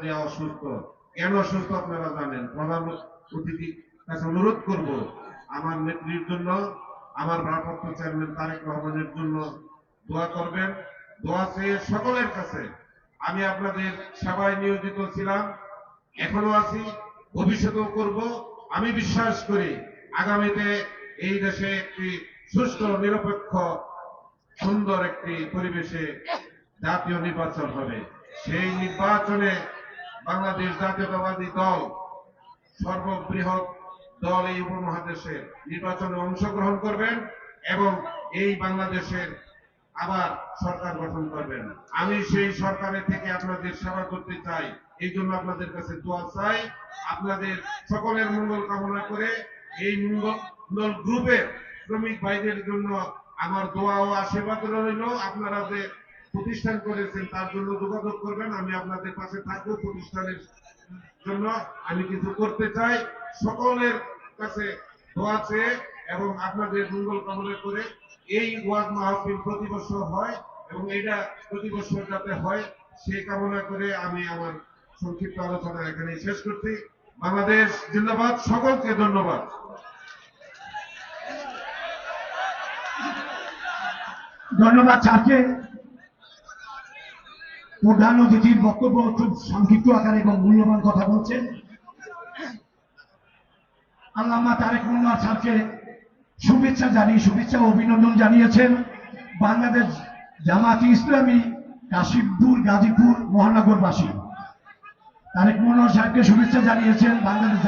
যে অসুস্থ, কেন অসুস্থ আপনারা জানেন। প্রধান অতিথির কাছে অনুরোধ করব আমার নেত্রীর জন্য, আমার ভারপ্রাপ্ত চেয়ারম্যান তারেক রহমানের জন্য দোয়া করবেন। দোয়া চেয়ে সকলের কাছে আমি আপনাদের সেবায় নিয়োজিত ছিলাম, এখনো আছি, ভবিষ্যতেও করব। আমি বিশ্বাস করি আগামীতে এই দেশে একটি সুষ্ঠু নিরপেক্ষ সুন্দর একটি পরিবেশে জাতীয় নির্বাচন হবে। সেই নির্বাচনে বাংলাদেশ জাতীয়তাবাদী দল সর্ববৃহৎ দল এই উপমহাদেশের নির্বাচনে অংশগ্রহণ করবেন এবং এই বাংলাদেশের আবার সরকার গঠন করবেন। আমি সেই সরকারের থেকে আপনাদের সেবা করতে চাই, এই জন্য আপনাদের কাছে দোয়া চাই। আপনাদের সকলের মঙ্গল কামনা করে এই মঙ্গল গ্রুপের শ্রমিক ভাইদের জন্য আমার দোয়া ও আশীর্বাদ রইল। আপনারা যে প্রতিষ্ঠান করেছেন তার জন্য যোগাযোগ করবেন, আমি আপনাদের পাশে থাকবো। প্রতিষ্ঠানের জন্য আমি কিছু করতে চাই, সকলের কাছে দোয়া চেয়ে এবং আপনাদের মঙ্গল কামনা করে এই ওয়াজ মাহফিল প্রতি বছর হয় এবং এটা প্রতি বছর যাতে হয় সেই কামনা করে আমি আমার সংক্ষিপ্ত আলোচনা এখানে শেষ করছি। বাংলাদেশ জিন্দাবাদ। সকলকে ধন্যবাদ। ধন্যবাদ স্যারকে। প্রধান অতিথির বক্তব্য খুব সংক্ষিপ্ত আকারে এবং মূল্যবান কথা বলছেন। আল্লামা তারেক রহমান স্যারকে শুভেচ্ছা ও অভিনন্দন জানিয়েছেন বাংলাদেশ জামায়াতে ইসলামী কাশিমপুর গাজীপুর মহানগরবাসী। তারেক রহমান সাহেবকে শুভেচ্ছা জানিয়েছেন বাংলাদেশ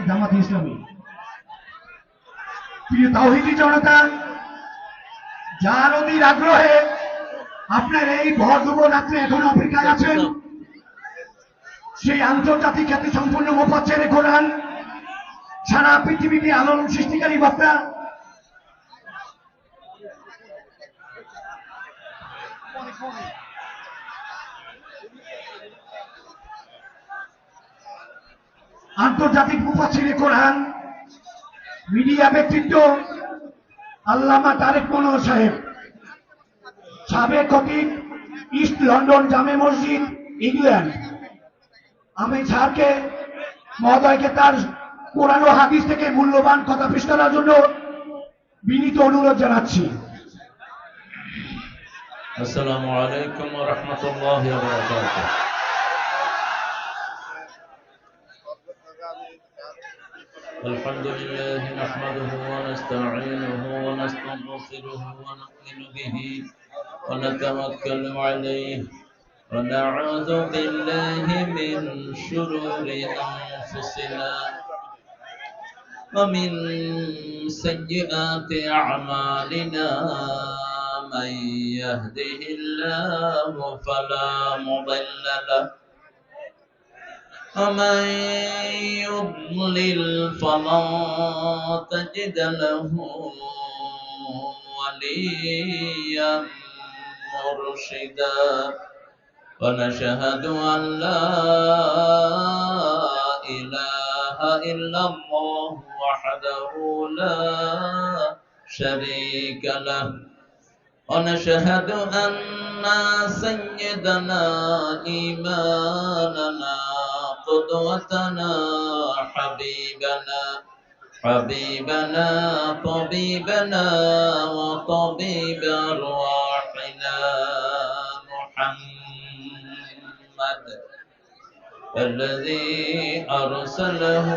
জামায়াতে ইসলামী। প্রিয় তাওহীদি জনতা, যার অধীর আগ্রহে আপনার এই ভরদুব রাত্রে এখন অপেক্ষায় আছেন, সেই আন্তর্জাতিক খ্যাতি সম্পূর্ণ মুফাসসিরে কোরআন, সারা পৃথিবীতে আলোড়ন সৃষ্টিকারী বক্তা আন্তর্জাতিক মুফাসসিরে কোরআন, মিডিয়া ব্যক্তিত্ব আল্লামা তারেক রহমান সাহেব, সাবেক খতিব, ইস্ট লন্ডন জামে মসজিদ, ইংল্যান্ড। আমি স্যারকে মহোদয়কে তার কোরআন ও হাদিস থেকে মূল্যবান কথা পেশ করার জন্য বিনীত অনুরোধ জানাচ্ছি। আসসালামু আলাইকুম ওয়া রাহমাতুল্লাহি ওয়া বারাকাতুহু। আলহামদুলিল্লাহি নাহমাদুহু ওয়া নাস্তাঈনুহু ওয়া নাস্তাগফিরুহু ওয়া নু'মিনু বিহি ওয়া নাতাওয়াক্কালু আলাইহি ওয়া না'উযু বিল্লাহি মিন শুরুরি আনফুসিনা ওয়া মিন সাইয়্যাতি আ'মালিনা। من يهده الله فلا مضل له ومن يضلل فلن تجد له وليا مرشدا. ونشهد أن لا إله إلا الله وحده لا شريك له. ونشهد أن سيدنا إمامنا قدوتنا حبيبنا طبيبنا وطبيب أرواحنا محمد الذي أرسله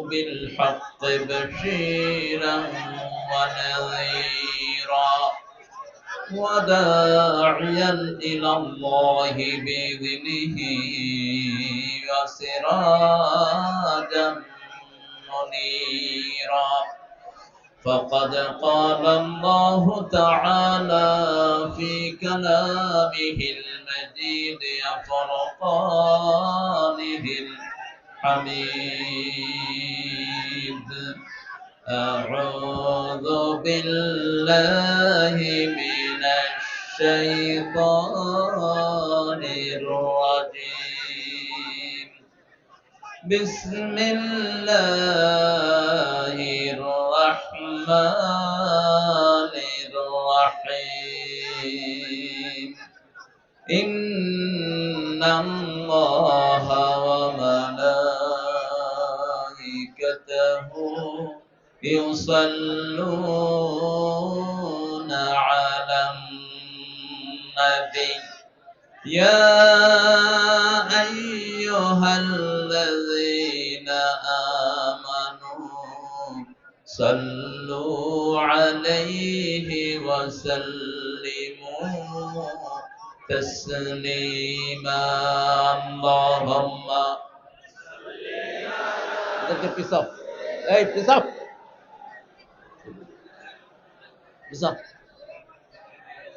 بالحق بشيرا ونذيرا وداعيا إلى الله بإذنه وسراجا منيرا. فقد قال الله تعالى في كلامه المجيد وفرقانه الحميد: أعوذ بالله من الشيطان الرجيم. بسم الله الرحمن الرحيم. إن الله وملائكته يصلون على النبي يا أيها الذين آمنوا صلوا عليه وسلموا تسليما اللهم piece up. Hey, piece up. Piece up.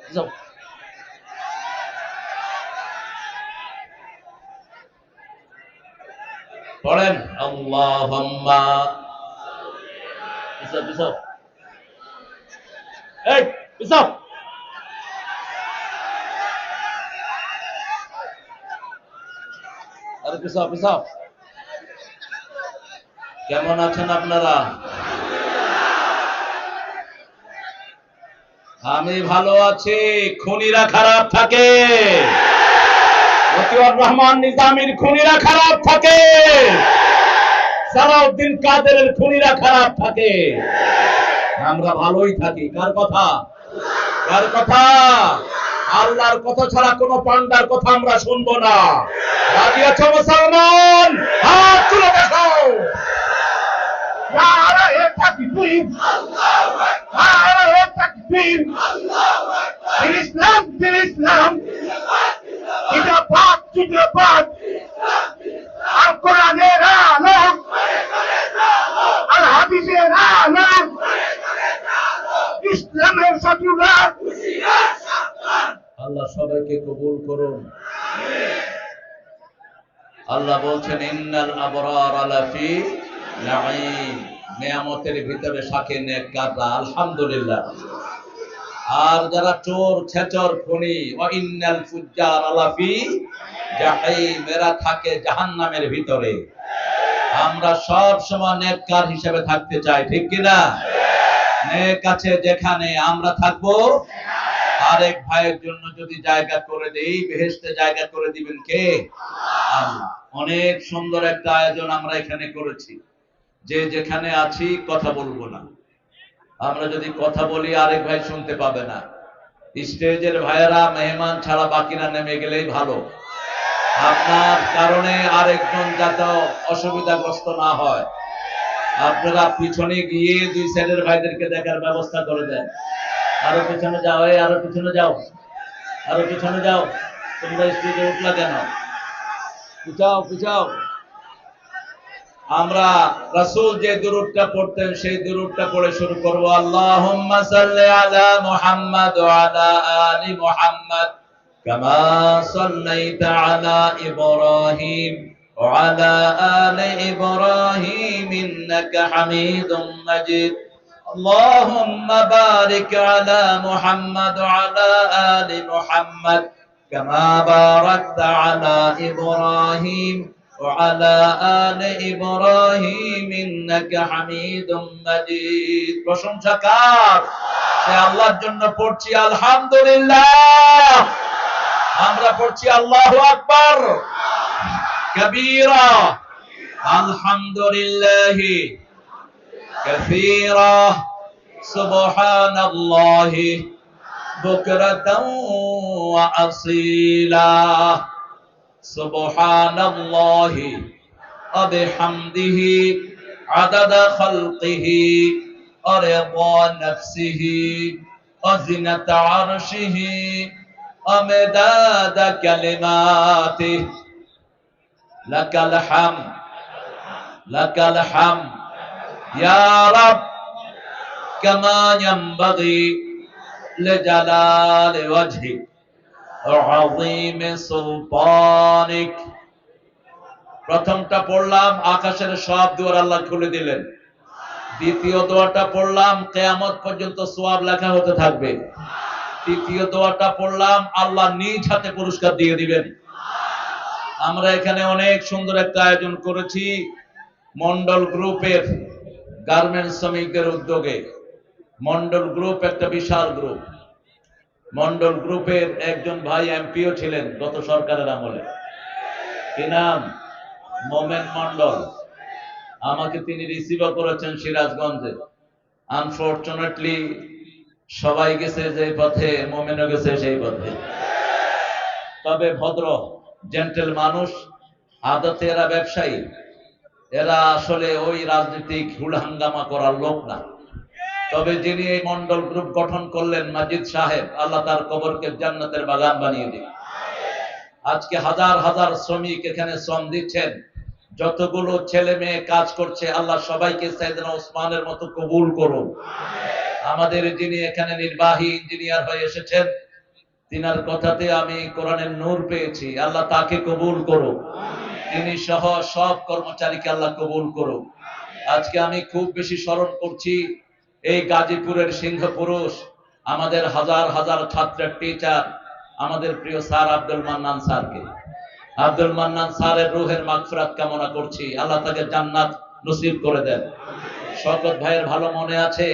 Piece up. পড়েন আল্লাহুম্মা পিছাও পিছাও এই পিছাও আরে পিছাও পিছাও কেমন আছেন আপনারা আমি ভালো আছি খুনিরা খারাপ থাকে মতিউর রহমান নিজামীর খুনিরা খারাপ থাকে সালাউদ্দিন কাদেরের খুনিরা খারাপ থাকে আমরা ভালোই থাকি কার কথা আল্লাহর কথা ছাড়া কোনো পান্ডার কথা আমরা শুনবো না রাজি আছো মুসলমান হাত তুলে দেখাও নারায়ে তাকবীর আল্লাহু আকবার নারায়ে তাকবীর আল্লাহু আকবার ইসলাম জিন্দাবাদ আল কোরআনের আলো আল হাদিসের আলো ইসলামের শত্রুরা আল্লাহ সবাইকে কবুল করুন আল্লাহ বলছেন ইন্নাল আবরার লাফি নাঈম নিয়ামতের ভিতরে সাথে নেককাররা আলহামদুলিল্লাহ আর যারা চোর ছেচর খুনি ওয়া ইন্নাল ফুজ্জার লাফি জাহিম এরা থাকে জাহান্নামের ভিতরে আমরা সব সময় নেককার হিসেবে থাকতে চাই ঠিক কি না নেক আছে যেখানে আমরা থাকবো আরেক ভাইয়ের জন্য যদি জায়গা করে দেই বেহেশতে জায়গা করে দিবেন কে আল্লাহ অনেক সুন্দর একটা আয়োজন আমরা এখানে করেছি যে যেখানে আছি কথা বলবো না আমরা যদি কথা বলি আরেক ভাই শুনতে পাবে না স্টেজের ভাইয়েরা মেহমান ছাড়া বাকিরা নেমে গেলেই ভালো আপনার কারণে আরেকজন যাতে অসুবিধাগ্রস্ত না হয় আপনারা পিছনে গিয়ে দুই সাইডের ভাইদেরকে দেখার ব্যবস্থা করে দেন আরো পিছনে যাও আরো পিছনে যাও আরো পিছনে যাও তোমরা স্টেজে উঠলা কেন পিছাও আমরা রাসূল যে দুরূদটা পড়তেন সেই দুরূদটা পড়ে শুরু করব আল্লাহুম্মা সাল্লি আলা মুহাম্মাদ ওয়া আলা আলি মুহাম্মাদ কামা সাল্লাইতা আলা ইব্রাহিম ওয়া আলা আলি ইব্রাহিম ইন্নাকা হামিদুম মাজিদ আল্লাহুম্মা বারিক আলা মুহাম্মাদ ওয়া আলা আলি মুহাম্মাদ কামা বারাকতা আলা ইব্রাহিম وعلى آل إبراهيم إنك حميد مجيد প্রশংসা কার সে আল্লাহর জন্য পড়ছি আলহামদুলিল্লাহ আমরা পড়ছি আল্লাহু আকবার কবীরা আলহামদুলিল্লাহি কাসীরা সুবহানাল্লাহি বুকরাতাও ওয়া আসীলা سبحان الله وبحمده عدد خلقه ورضا نفسه وزنة عرشه ومداد كلماته لك الحمد يا رب كما ينبغي لجلال وجهك عظيم سلطانك প্রথমটা পড়লাম আকাশের সব দুয়ার আল্লাহ খুলে দিলেন দ্বিতীয় দোয়াটা পড়লাম কিয়ামত পর্যন্ত সওয়াব লেখা হতে থাকবে তৃতীয় দোয়াটা পড়লাম আল্লাহ নিজ হাতে পুরস্কার দিয়ে দিবেন আমরা এখানে অনেক সুন্দর একটা আয়োজন করেছি মন্ডল গ্রুপের গার্মেন্টস শ্রমিকদের উদ্যোগে মন্ডল গ্রুপ একটা বিশাল গ্রুপ মন্ডল গ্রুপের একজন ভাই এমপিও ছিলেন গত সরকারের আমলে কি নাম? মোমেন মন্ডল। আমাকে তিনি রিসিভও করেছেন সিরাজগঞ্জে। আনফরচুনেটলি সবাই গেছে যে পথে, মোমেনও গেছে সেই পথে। তবে ভদ্র জেন্টেল মানুষ, আদতে এরা ব্যবসায়ী, এরা আসলে ওই রাজনৈতিক হুলহাঙ্গামা করার লোক না। তবে যিনি এই মন্ডল গ্রুপ গঠন করলেন, মাজিদ সাহেব, আল্লাহ তার কবরকে জান্নাতের বাগান বানিয়ে দিন। আজকে হাজার হাজার শ্রমিক এখানে শ্রম দিচ্ছেন, যতগুলো ছেলে মেয়ে কাজ করছে, আল্লাহ সবাইকে সাইয়েদনা ওসমানের মতো কবুল করুন। আমাদের যিনি এখানে নির্বাহী ইঞ্জিনিয়ার হয়ে এসেছেন, তিনার কথাতে আমি কোরআনের নূর পেয়েছি, আল্লাহ তাকে কবুল করুন। তিনি সহ সব কর্মচারীকে আল্লাহ কবুল করুন। আজকে আমি খুব বেশি স্মরণ করছি এই গাজীপুরের সিংহ পুরুষ, আমাদের হাজার হাজার ছাত্রের টিচার, আমাদের প্রিয় স্যার আব্দুল মান্নান স্যারকে। আব্দুল মান্নান স্যারের রুহের মাগফিরাত কামনা করছি, আল্লাহ তাকে জান্নাত নসিব করে দেন। শওকত ভাইয়ের ভালো মনে আছে,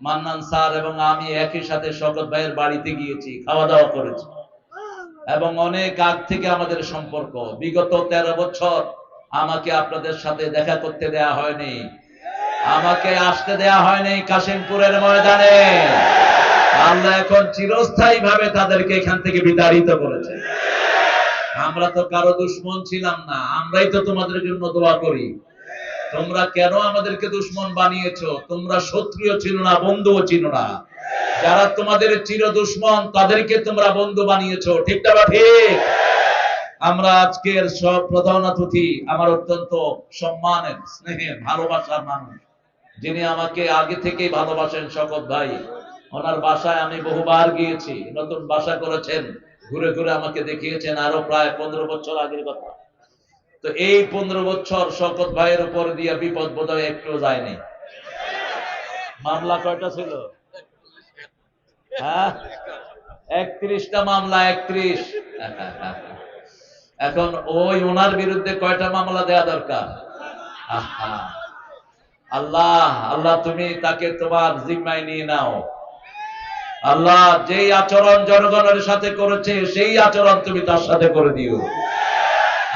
মান্নান স্যার এবং আমি একই সাথে শওকত ভাইয়ের বাড়িতে গিয়েছি, খাওয়া দাওয়া করেছি, এবং অনেক আগ থেকে আমাদের সম্পর্ক। বিগত 13 বছর আমাকে আপনাদের সাথে দেখা করতে দেয়া হয়নি, আমাকে আসতে দেয়া হয়নি কাশিমপুরের ময়দানে। আল্লাহ এখন চিরস্থায়ী ভাবে তাদেরকে এখান থেকে বিতাড়িত করেছে। আমরা তো কারো দুশমন ছিলাম না, আমরাই তো তোমাদের জন্য দোয়া করি। তোমরা কেন আমাদেরকে দুশমন বানিয়েছো? তোমরা শত্রুও ছিল না, বন্ধুও ছিল না। যারা তোমাদের চির দুশমন তাদেরকে তোমরা বন্ধু বানিয়েছো, ঠিক না ঠিক? আমরা আজকের সব প্রধান অতিথি, আমার অত্যন্ত সম্মানের, স্নেহের, ভালোবাসার মানুষ, যিনি আমাকে আগে থেকেই ভালোবাসেন, শওকত ভাই। ওনার বাসায় আমি বহুবার গিয়েছি, নতুন বাসা করেছেন, ঘুরে ঘুরে আমাকে দেখিয়েছেন, আরো প্রায় 15 বছর আগের কথা। তো এই 15 বছর শওকত ভাইয়ের উপর দিয়ে বিপদ বোধহয় একটু যায়নি। মামলা কয়টা ছিল? হ্যাঁ, 31টা মামলা, 31। এখন ওই ওনার বিরুদ্ধে কয়টা মামলা দেয়া দরকার? আল্লাহ, আল্লাহ তুমি তাকে তোমার জিম্মায় নিয়ে নাও। আল্লাহ, যেই আচরণ জনগণের সাথে করেছে সেই আচরণ তুমি তার সাথে করে দিও।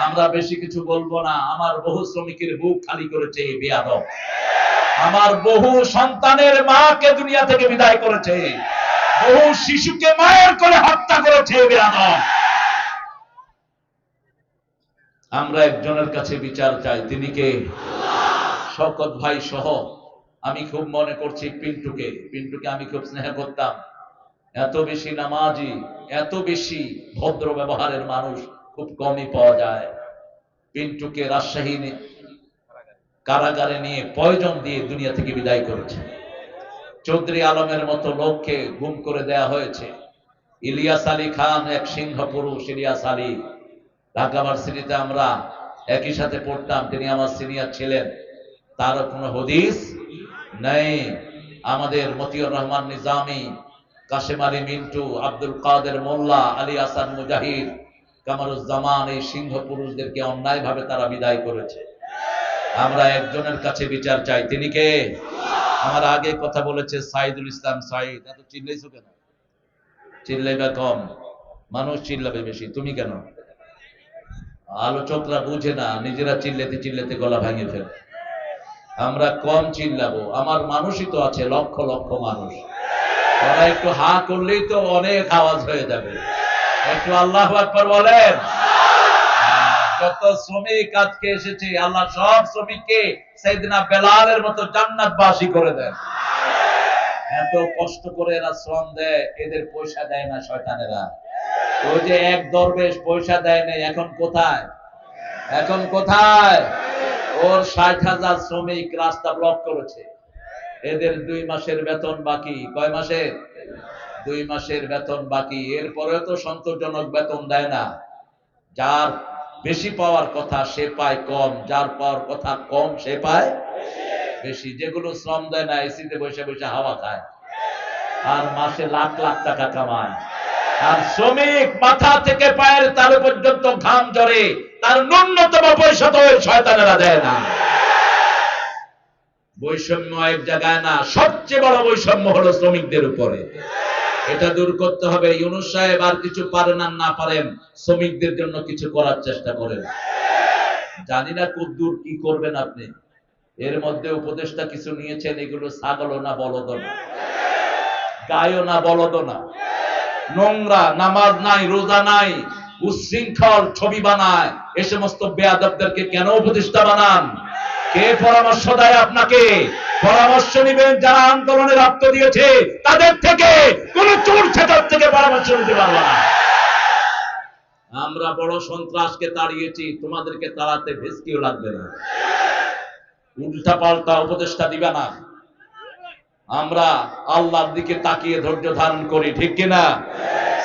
আমরা বেশি কিছু বলবো না। আমার বহু শ্রমিকের বুক খালি করেছে এই বেয়াদব। আমার বহু সন্তানের মাকে দুনিয়া থেকে বিদায় করেছে, বহু শিশুকে মায়ের করে হত্যা করেছে এই বেয়াদব। আমরা একজনের কাছে বিচার চাই, তিনি কে? শওকত ভাই সহ আমি খুব মনে করছি পিন্টুকে। পিন্টুকে আমি খুব স্নেহ করতাম। এত বেশি নামাজি, এত বেশি ভদ্র ব্যবহারের মানুষ খুব কমই পাওয়া যায়। পিন্টুকে রাজশাহী কারাগারে নিয়ে পয়জন দিয়ে দুনিয়া থেকে বিদায় করেছে। চৌধুরী আলমের মতো লোককে গুম করে দেয়া হয়েছে। ইলিয়াস আলী খান, এক সিংহ পুরুষ, ইলিয়াস আলী, ঢাকা ভার্সিটিতে আমরা একই সাথে পড়তাম, তিনি আমার সিনিয়র ছিলেন, তার কোনো হদিস নেই। আমাদের মতিউর রহমান নিজামী, কাশেম আলী মিন্টু, আব্দুল কাদের মোল্লা, আলী হাসান মুজাহিদ, কামারুজ্জামান, এই সিংহ পুরুষদেরকে অন্যায়ভাবে তারা বিদায় করেছে। আমরা একজনের কাছে বিচার চাই, তিনি কে? আমার আগে কথা বলেছে সাইদুল ইসলাম সাইদ। এত চিল্লাইছো কেন? চিল্লাইবা কম, মানুষ চিল্লাবে বেশি, তুমি কেন? আলোচকরা বুঝে না, নিজেরা চিল্লাতে চিল্লাতে গলা ভাঙে ফেলে। আমরা কম চিল্লাবো, আমার মানুষই তো আছে লক্ষ লক্ষ মানুষ, ওরা একটু হা করলেই তো অনেক আওয়াজ হয়ে যাবে। একটু আল্লাহু আকবার বলেন। যত শ্রমিক আজকে এসেছে, আল্লাহ সব শ্রমিককে সাইয়েদনা বেলালের মতো জান্নাতবাসী করে দেন। এত কষ্ট করে এরা শ্রম দেয়, এদের পয়সা দেয় না শয়তানেরা। ওই যে এক দরবেশ পয়সা দেয় নাই, এখন কোথায়? এখন কোথায়? ওর 60,000 শ্রমিক রাস্তা ব্লক করেছে। এদের 2 মাসের বেতন বাকি। কয় মাসের? 2 মাসের বেতন বাকি। এরপরেও তো সন্তোষজনক বেতন দেয় না। যার বেশি পাওয়ার কথা সে পায় কম, যার পাওয়ার কথা কম সে পায় বেশি। যেগুলো শ্রম দেয় না, এসিতে বসে বসে হাওয়া খায়, আর মাসে লাখ লাখ টাকা কামায়। আর শ্রমিক মাথা থেকে পায়ের তালু পর্যন্ত ঘাম ঝরে, তার ন্যূনতম পয়সা তো ওই শয়তানেরা দেয় না। বৈষম্য এক জায়গায় না, সবচেয়ে বড় বৈষম্য হলো শ্রমিকদের উপরে। এটা দূর করতে হবে। ইউনূস সাহেব আর কিছু পারেন আর না পারেন, শ্রমিকদের জন্য কিছু করার চেষ্টা করেন। জানি না কদ্দূর কি করবেন আপনি। এর মধ্যে উপদেশটা কিছু নিয়েছেন, এগুলো ছাগলও না বলদও না, গায়ও না বলদও না, নোংরা, নামাজ নাই, রোজা নাই, উচ্ছৃঙ্খল ছবি বানায়। এ সমস্ত বেয়াদবদেরকে কেন উপদেষ্টা বানান? কে পরামর্শ দেয় আপনাকে? পরামর্শ নিবেন যারা আন্দোলনে রক্ত দিয়েছে তাদের থেকে, কোন চোর ছেটার থেকে পরামর্শ নিতে পারবো না। আমরা বড় সন্ত্রাসকে তাড়িয়েছি, তোমাদেরকে তাড়াতে ভেস্কিও লাগবে না। উল্টা পাল্টা উপদেষ্টা দিবে না। আমরা আল্লাহর দিকে তাকিয়ে ধৈর্য ধারণ করি, ঠিক কিনা?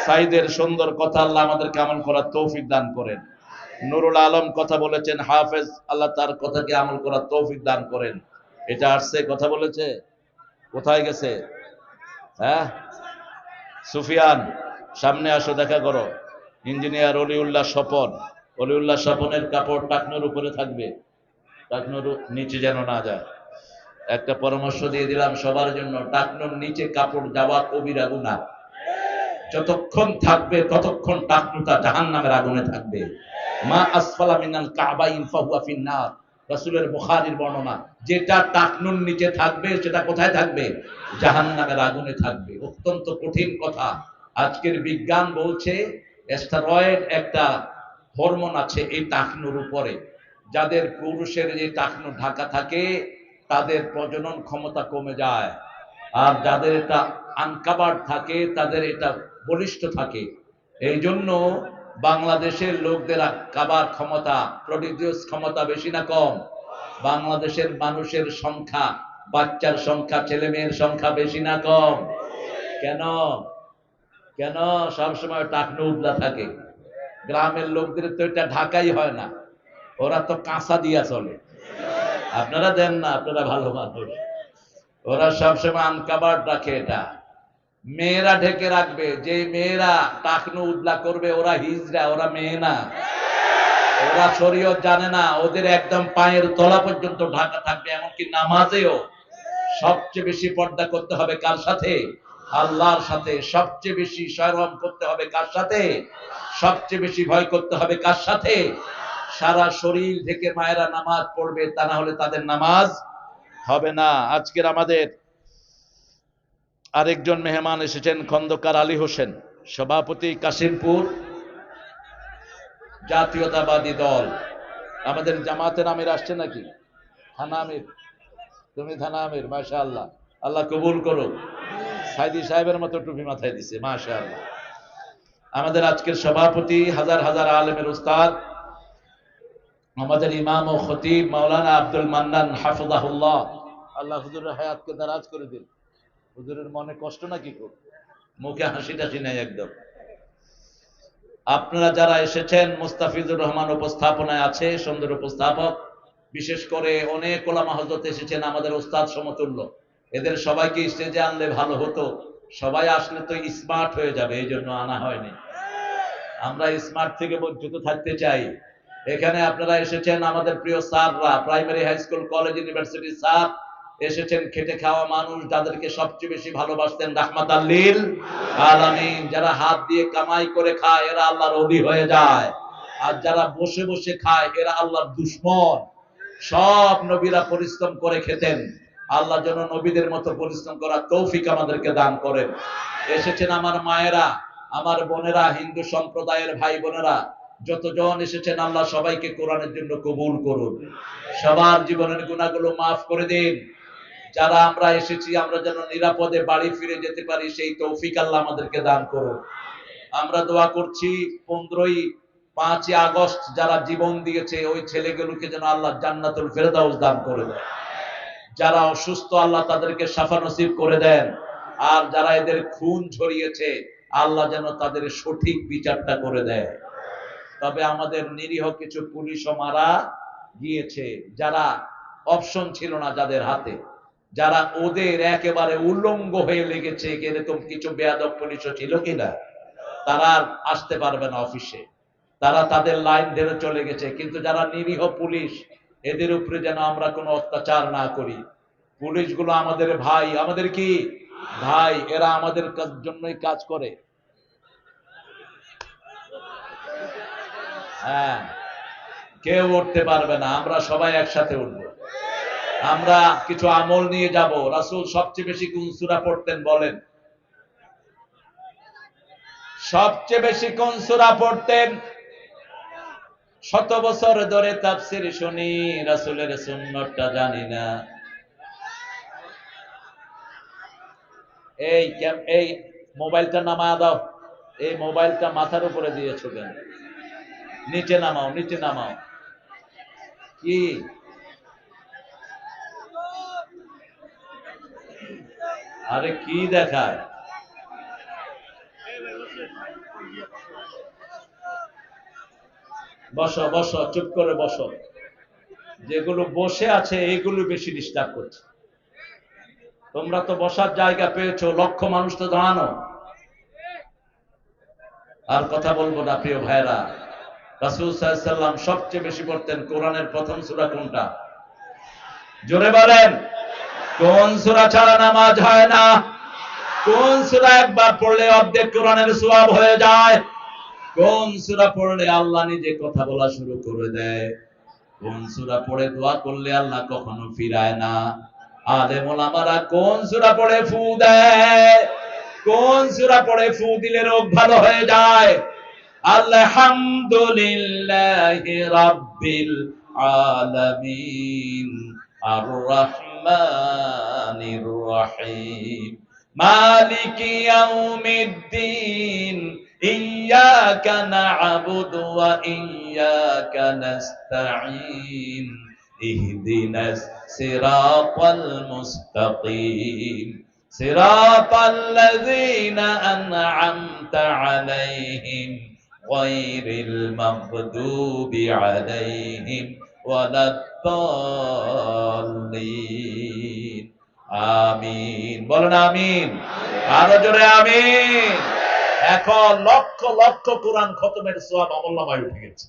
সাইদের সুন্দর কথা, আল্লাহ আমাদেরকে আমল করার তৌফিক দান করেন। নুরুল আলম কথা বলেছেন, হাফেজ, আল্লাহ তার কথাকে আমল করার তৌফিক দান করেন। এটা আসছে, কথা বলেছে, কোথায় গেছে? হ্যাঁ, সুফিয়ান, সামনে আসো, দেখা করো। ইঞ্জিনিয়ার অলিউল্লাহ স্বপন, অলিউল্লাহ স্বপনের কাপড় টাকনোর উপরে থাকবে, টাকনোর নিচে যেন না যায়। একটা পরামর্শ দিয়ে দিলাম সবার জন্য, টাকনোর নিচে কাপড় যাওয়া কবিরা গুনাহ। যতক্ষণ থাকবে ততক্ষণ টাকনুটা জাহান্নামের আগুনে থাকবে। মা আসফালা মিনাল কাবাইন ফাহুয়া ফিন্নার, রাসূলের বুখারীর বর্ণনা। যেটা টাকনুর নিচে থাকবে সেটা কোথায় থাকবে? জাহান্নামের আগুনে থাকবে। অত্যন্ত কঠিন কথা। আজকের বিজ্ঞান বলছে স্টেরয়েড একটা হরমোন আছে এই টাকনুর উপরে। যাদের পুরুষের যে টাকনু ঢাকা থাকে তাদের প্রজনন ক্ষমতা কমে যায়, আর যাদের এটা আনকাভার্ড থাকে তাদের এটা বলিষ্ঠ থাকে। এই জন্য বাংলাদেশের লোকদের কাবার ক্ষমতা, প্রডিউস ক্ষমতা বেশি না কম? বাংলাদেশের মানুষের সংখ্যা, বাচ্চার সংখ্যা, ছেলে মেয়ের সংখ্যা বেশি না কম? কেন? কেন সবসময় টাকনু উবলা থাকে? গ্রামের লোকদের তো এটা ঢাকাই হয় না, ওরা তো কাঁচা দিয়া চলে। আপনারা দেন না, আপনারা ভালো মানুষ। ওরা সবসময় আনকাভার্ড রাখে এটা। মেয়েরা ঢেকে রাখবে, যে মেয়েরা টাকনু উদলা করবে ওরা হিজড়া, ওরা মেয়ে না। ওরা শরীয়ত জানে না, ওদের একদম পায়ের তলা পর্যন্ত ঢাকা থাকবে। এমনকি নামাজেও সবচেয়ে বেশি পর্দা করতে হবে কার সাথে? আল্লাহর সাথে। সবচেয়ে বেশি সংযম করতে হবে কার সাথে? সবচেয়ে বেশি ভয় করতে হবে কার সাথে? সারা শরীর ঢেকে মায়েরা নামাজ পড়বে, তা না হলে তাদের নামাজ হবে না। আজকের আমাদের আরেকজন মেহমান এসেছেন, খন্দকার আলী হোসেন, সভাপতি কাশিমপুর জাতীয়তাবাদী দল। আমাদের জামাতের আমির আসছে নাকি? থানা আমির, তুমি থানা আমির, মাশাআল্লাহ, আল্লাহ কবুল করো। সাইদি সাহেবের মতো টুপি মাথায় দিছে, মাশাআল্লাহ। আমাদের আজকের সভাপতি, হাজার হাজার আলেমের উস্তাদ, আমাদের ইমাম ও খতিব মাওলানা আব্দুল মান্নান হাফিজাহুল্লাহ, আল্লাহ হুজুরের হায়াতকে দারাজ করে দিন। হুজুরের মনে কষ্ট নাকি? খুব মুখে হাসি টাসি নাই একদম। আপনারা যারা এসেছেন, মুস্তাফিজুর রহমান উপস্থাপনায় আছে, সুন্দর উপস্থাপক। বিশেষ করে অনেক ওলামা হযরত এসেছেন, আমাদের উস্তাদ সমতুল্য। এদের সবাইকে স্টেজে আনলে ভালো হতো, সবাই আসলে তো স্মার্ট হয়ে যাবে, এই জন্য আনা হয়নি। আমরা স্মার্ট থেকে বঞ্চিত থাকতে চাই। এখানে আপনারা এসেছেন আমাদের প্রিয় স্যাররা, primary, high school, college, university sir এসেছেন, খেটে খাওয়া মানুষ, যাদেরকে সবচেয়ে বেশি ভালোবাসতেন রাহমাতাল লিল আলামিন। যারা হাত দিয়ে কামাই করে খায় এরা আল্লাহর ওলি হয়ে যায়, আর যারা বসে বসে খায় এরা আল্লাহর দুশমন। সব নবীরা পরিশ্রম করে খেতেন, আল্লাহ যেন নবীদের মতো পরিশ্রম করার তৌফিক আমাদেরকে দান করেন। এসেছেন আমার মায়েরা, আমার বোনেরা, হিন্দু সম্প্রদায়ের ভাই বোনেরা, যতজন এসেছেন আল্লাহ সবাইকে কোরআনের জন্য কবুল করুন, সবার জীবনের গুনাহগুলো মাফ করে দিন। যারা আমরা এসেছি আমরা যেন নিরাপদে বাড়ি ফিরে যেতে পারি, সেই তৌফিক আল্লাহ আমাদেরকে দান করুন। আমরা দোয়া করছি 5ই আগস্ট যারা জীবন দিয়েছে ওই ছেলেগুলোকে যেন আল্লাহ জান্নাতুল ফেরদাউস দান করে দেন। যারা অসুস্থ আল্লাহ তাদেরকে শাফা নসিব করে দেন, আর যারা এদের খুন ঝরিয়েছে আল্লাহ যেন তাদের সঠিক বিচারটা করে দেয়। তবে আমাদের নিরীহ কিছু পুলিশও মারা গিয়েছে, যারা অপশন ছিল না যাদের হাতে, যারা ওদের একেবারে উলঙ্গ হয়ে লেগেছে। এরকম কিছু বেয়াদব পুলিশও ছিল কিনা? তারা আর আসতে পারবে না অফিসে, তারা তাদের লাইন ধরে চলে গেছে। কিন্তু যারা নিরীহ পুলিশ, এদের উপরে যেন আমরা কোনো অত্যাচার না করি। পুলিশগুলো আমাদের ভাই, আমাদের কি ভাই, এরা আমাদের জন্যই কাজ করে। হ্যাঁ, কেউ উঠতে পারবে না, আমরা সবাই একসাথে উঠবো। আমরা কিছু আমল নিয়ে যাব। রাসূল সবচেয়ে বেশি কোন সূরা পড়তেন বলেন? সবচেয়ে বেশি কোন সূরা পড়তেন? শত বছর ধরে তাফসীর শুনি, রাসূলের সুন্নাতটা জানি না। এই মোবাইলটা নামায় দাও। এই মোবাইলটা মাথার উপরে দিয়েছো কেন? নিচে নামাও, নিচে নামাও। কি আরে কি দেখায়? বসো বসো, চুপ করে বসো। যেগুলো বসে আছে এইগুলো বেশি ডিস্টার্ব করছে। তোমরা তো বসার জায়গা পেয়েছো, লক্ষ মানুষ তো দাঁড়ানো। আর কথা বলবো না প্রিয় ভাইরা। রাসূল সাল্লাল্লাহু আলাইহি ওয়াসাল্লাম সবচেয়ে বেশি পড়তেন কোরআনের প্রথম সূরা কোনটা? জোরে বলেন। কোন সূরা ছাড়া নামাজ হয় না? কোন সূরা একবার পড়লে অর্ধেক কোরআনের সওয়াব হয়ে যায়? কোন সূরা পড়লে আল্লাহ নিজে কথা বলা শুরু করে দেয়? কোন সূরা পড়ে দোয়া করলে আল্লাহ কখনো ফিরায় না? আলেম ওলামারা কোন সূরা পড়ে ফু দেয়? কোন সূরা পড়ে ফু দিলে রোগ ভালো হয়ে যায়? আলহামদুলিল্লাহি রাব্বিল আলামিন আর রহমানির রহিম মালিকি ইয়াউমিদ্দিন ইয়্যাকা না'বুদু ওয়া ইয়্যাকা নাস্তাঈন ইহদিনাস সিরাতাল মুস্তাকিম সিরাতাল লাযীনা আন'আমতা আলাইহিম গায়রিল মাগদুবি আলাইহিম ওয়ালাদ-দাল্লিন। আমিন বলেন আমিন। আরো জোরে আমিন। এখন লক্ষ লক্ষ কোরআন খতমের সওয়াব আমলনামায় উঠে গেছে।